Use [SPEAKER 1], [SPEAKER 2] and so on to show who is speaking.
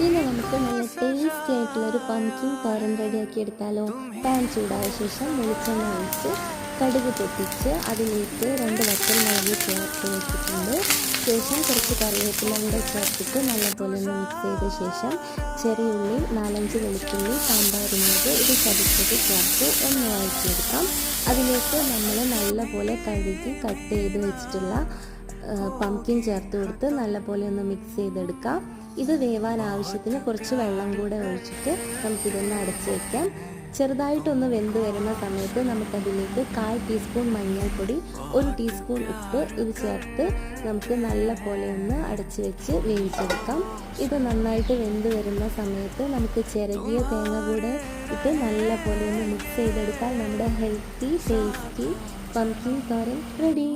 [SPEAKER 1] ഇനി നമുക്ക് നല്ല ടേസ്റ്റി ആയിട്ടുള്ളൊരു പംകിൻ തോരൻ റെഡിയാക്കി എടുത്താലോ. പാൻ ചൂടായ ശേഷം വെളിച്ചെണ്ണ ഒഴിച്ച് കടുക് പൊട്ടിച്ച് അതിലേക്ക് 2 വറ്റൽമുളക് ചേർത്ത് വെച്ചിട്ടുണ്ട്. ശേഷം കുറച്ച് കറിവേപ്പില കൂടെ ചേർത്തിട്ട് നല്ലപോലെ ഒന്ന് മിക്സ് ചെയ്ത ശേഷം ചെറിയ ഉള്ളി, 4-5 വെളുത്തുള്ളി, സാമ്പാർ മുളക് ഇത് ചതച്ചത് ചേർത്ത് ഒന്ന് വഴറ്റിയെടുക്കാം. അതിലേക്ക് നമ്മൾ നല്ലപോലെ കഴുകി കട്ട് ചെയ്ത് വെച്ചിട്ടുള്ള പംകിൻ ചേർത്ത് കൊടുത്ത് നല്ലപോലെ ഒന്ന് മിക്സ് ചെയ്തെടുക്കാം. ഇത് വേവാൻ ആവശ്യത്തിന് കുറച്ച് വെള്ളം കൂടെ ഒഴിച്ചിട്ട് നമുക്കിതൊന്ന് അടച്ച് വയ്ക്കാം. ചെറുതായിട്ടൊന്ന് വെന്ത് വരുന്ന സമയത്ത് നമുക്കതിലേക്ക് 1/4 ടീസ്പൂൺ മഞ്ഞൾപ്പൊടി, 1 ടീസ്പൂൺ ഉപ്പ് ഇത് ചേർത്ത് നമുക്ക് നല്ല പോലെ ഒന്ന് അടച്ച് വെച്ച് വേവിച്ചെടുക്കാം. ഇത് നന്നായിട്ട് വെന്ത് വരുന്ന സമയത്ത് നമുക്ക് ചിരകിയ തേങ്ങ കൂടെ ഇട്ട് നല്ല പോലെ ഒന്ന് മിക്സ് ചെയ്തെടുത്താൽ നമ്മുടെ ഹെൽത്തി ടേസ്റ്റി പംകിൻ തോരൻ റെഡി.